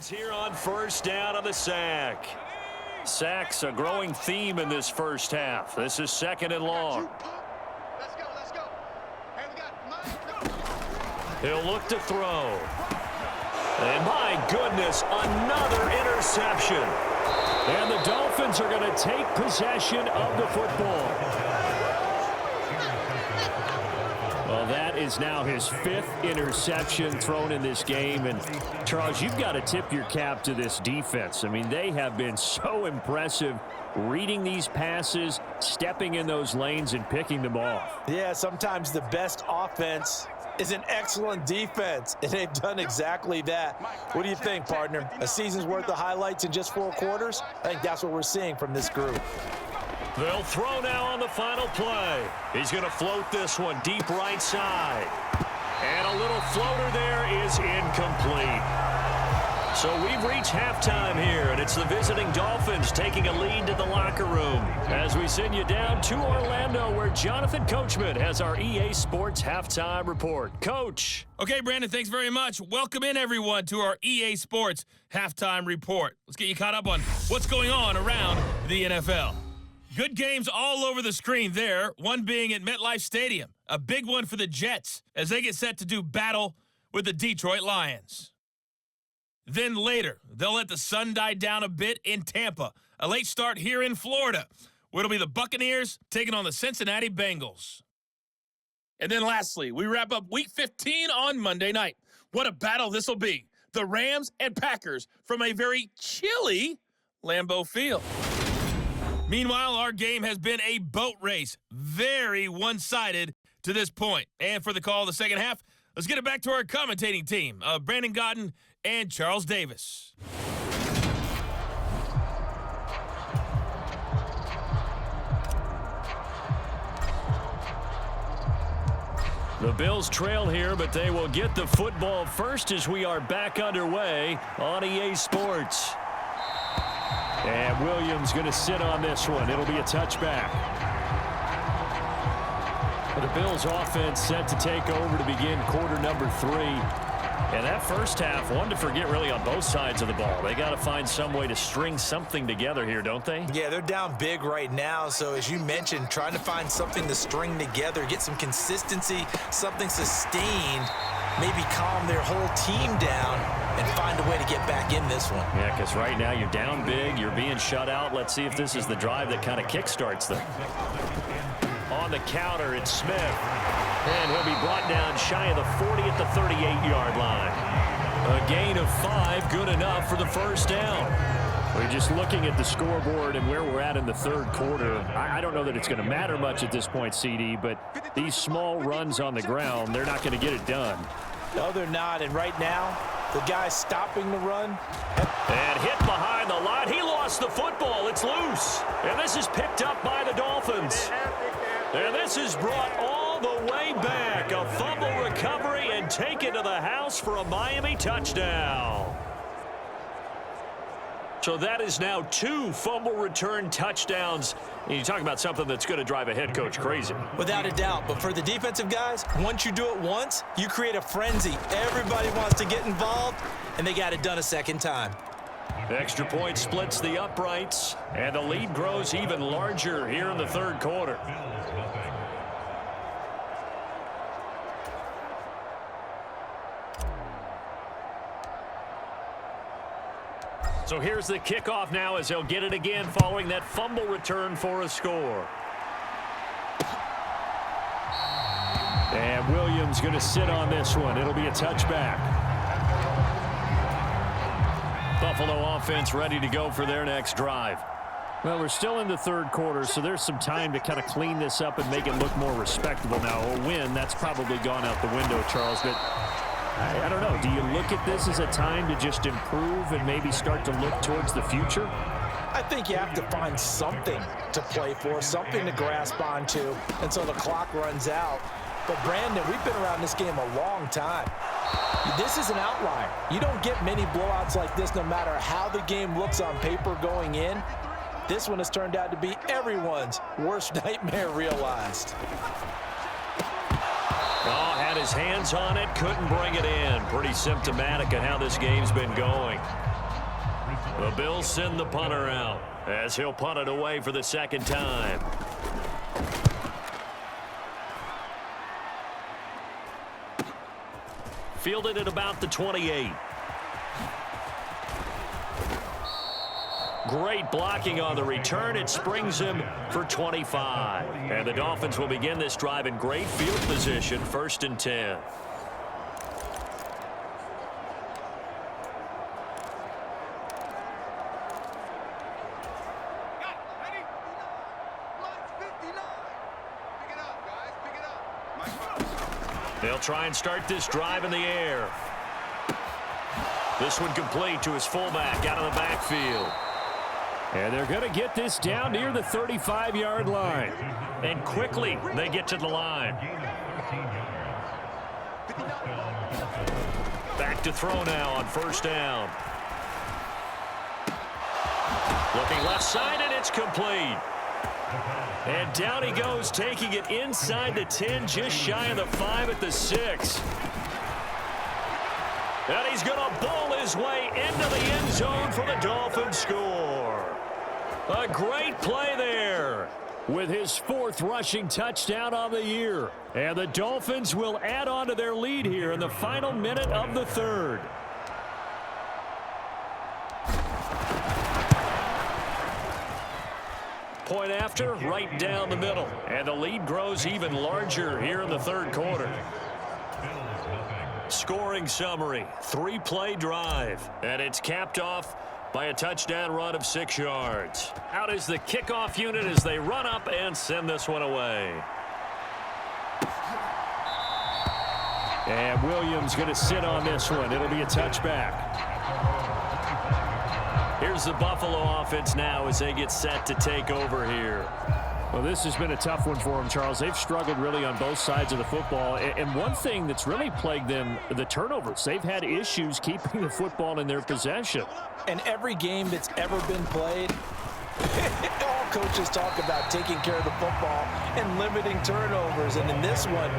Here on first down on the sack. Sacks a growing theme in this first half. This is second and long. Let's go. Hey, we got He'll look to throw. And my goodness, another interception. And the Dolphins are going to take possession of the football. Well, that is now his 5th interception thrown in this game. And, Charles, you've got to tip your cap to this defense. I mean, they have been so impressive reading these passes, stepping in those lanes, and picking them off. Yeah, sometimes the best offense is an excellent defense, and they've done exactly that. What do you think, partner? A season's worth of highlights in just 4 quarters? I think that's what we're seeing from this group. They'll throw now on the final play. He's going to float this one deep right side. And a little floater there is incomplete. So we've reached halftime here, and it's the visiting Dolphins taking a lead to the locker room as we send you down to Orlando, where Jonathan Coachman has our EA Sports Halftime Report. Coach. Okay, Brandon, thanks very much. Welcome in, everyone, to our EA Sports Halftime Report. Let's get you caught up on what's going on around the NFL. Good games all over the screen there, one being at MetLife Stadium. A big one for the Jets as they get set to do battle with the Detroit Lions. Then later, they'll let the sun die down a bit in Tampa. A late start here in Florida, where it'll be the Buccaneers taking on the Cincinnati Bengals. And then lastly, we wrap up Week 15 on Monday night. What a battle this will be. The Rams and Packers from a very chilly Lambeau Field. Meanwhile, our game has been a boat race. Very one-sided to this point. And for the call of the second half, let's get it back to our commentating team, Brandon Godden and Charles Davis. The Bills trail here, but they will get the football first as we are back underway on EA Sports. And Williams going to sit on this one. It'll be a touchback. The Bills offense set to take over to begin quarter number 3. And that first half, one to forget really on both sides of the ball. They got to find some way to string something together here, don't they? Yeah, they're down big right now. So as you mentioned, trying to find something to string together, get some consistency, something sustained, maybe calm their whole team down and find a way to get back in this one. Yeah, because right now you're down big, you're being shut out. Let's see if this is the drive that kind of kickstarts them. On the counter, it's Smith. And he'll be brought down shy of the 40 at the 38-yard line. A gain of 5, good enough for the first down. We're just looking at the scoreboard and where we're at in the third quarter. I don't know that it's going to matter much at this point, CD, but these small runs on the ground, they're not going to get it done. No, they're not. And right now, the guy stopping the run. And hit behind the line. He lost the football. It's loose. And this is picked up by the Dolphins. And this is brought all the way back. A fumble recovery and taken to the house for a Miami touchdown. So that is now 2 fumble return touchdowns. And you talk about something that's going to drive a head coach crazy. Without a doubt. But for the defensive guys, once you do it once, you create a frenzy. Everybody wants to get involved, and they got it done a second time. Extra point splits the uprights, and the lead grows even larger here in the third quarter. So here's the kickoff now as they'll get it again following that fumble return for a score. And Williams going to sit on this one. It'll be a touchback. Buffalo offense ready to go for their next drive. Well, we're still in the third quarter, so there's some time to kind of clean this up and make it look more respectable now. A win, that's probably gone out the window, Charles, but I don't know. Do you look at this as a time to just improve and maybe start to look towards the future? I think you have to find something to play for, something to grasp onto until the clock runs out. But, Brandon, we've been around this game a long time. This is an outlier. You don't get many blowouts like this no matter how the game looks on paper going in. This one has turned out to be everyone's worst nightmare realized. Oh, had his hands on it, couldn't bring it in. Pretty symptomatic of how this game's been going. The Bills send the punter out as he'll punt it away for the second time. Fielded at about the 28. Great blocking on the return. It springs him for 25. And the Dolphins will begin this drive in great field position, 1st and 10. They'll try and start this drive in the air. This one complete to his fullback out of the backfield. And they're going to get this down near the 35-yard line. And quickly they get to the line. Back to throw now on 1st down. Looking left side, and it's complete. And down he goes, taking it inside the 10, just shy of the 5 at the 6. And he's going to bowl his way into the end zone for the Dolphins score. A great play there. With his 4th rushing touchdown on the year. And the Dolphins will add on to their lead here in the final minute of the 3rd. Point after, right down the middle. And the lead grows even larger here in the 3rd quarter. Scoring summary, 3-play drive. And it's capped off by a touchdown run of 6 yards. Out is the kickoff unit as they run up and send this one away. And Williams going to sit on this one. It'll be a touchback. Here's the Buffalo offense now as they get set to take over here. Well, this has been a tough one for them, Charles. They've struggled really on both sides of the football. And one thing that's really plagued them, the turnovers. They've had issues keeping the football in their possession. And every game that's ever been played, all coaches talk about taking care of the football and limiting turnovers. And in this one,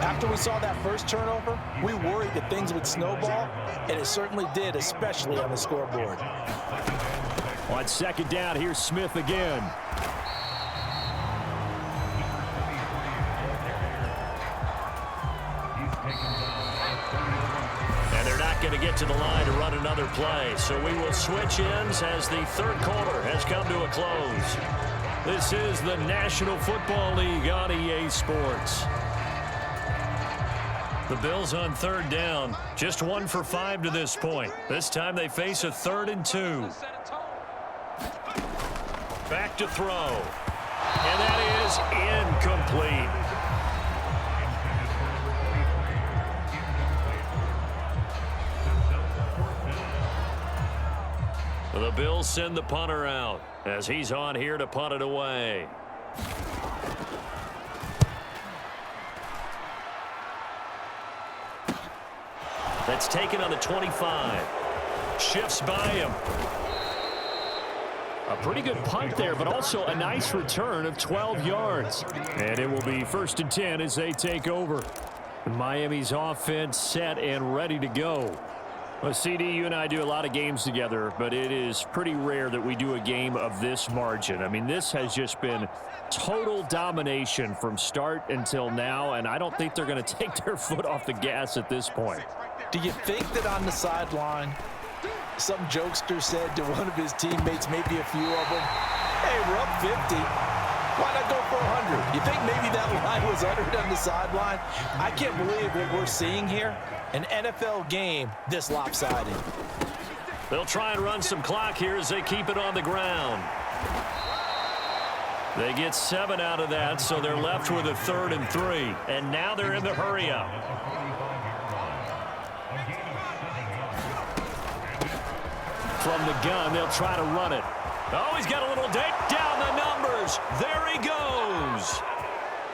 after we saw that first turnover, we worried that things would snowball, and it certainly did, especially on the scoreboard. On 2nd down, here's Smith again. Going to get to the line to run another play. So we will switch ends as the 3rd quarter has come to a close. This is the National Football League on EA Sports. The Bills on 3rd down, just 1 for 5 to this point. This time they face a 3rd and 2. Back to throw. And that is incomplete. The Bills send the punter out as he's on here to punt it away. That's taken on the 25. Shifts by him. A pretty good punt there, but also a nice return of 12 yards. And it will be 1st and 10 as they take over. Miami's offense set and ready to go. Well, CD, you and I do a lot of games together, but it is pretty rare that we do a game of this margin. I mean, this has just been total domination from start until now, and I don't think they're going to take their foot off the gas at this point. Do you think that on the sideline, some jokester said to one of his teammates, maybe a few of them, hey, we're up 50. Why not go for 100? You think maybe that line was uttered on the sideline? I can't believe what we're seeing here. An NFL game this lopsided. They'll try and run some clock here as they keep it on the ground. They get 7 out of that, so they're left with a 3rd and 3. And now they're in the hurry up. From the gun, they'll try to run it. Oh, he's got a little date down the numbers. There he goes.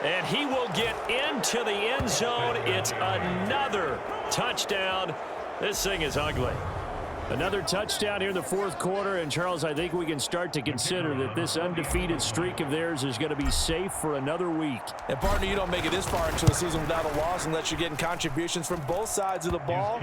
And he will get into the end zone. It's another touchdown. This thing is ugly. Another touchdown here in the fourth quarter, and Charles, I think we can start to consider that this undefeated streak of theirs is going to be safe for another week. And partner, you don't make it this far into a season without a loss unless you're getting contributions from both sides of the ball.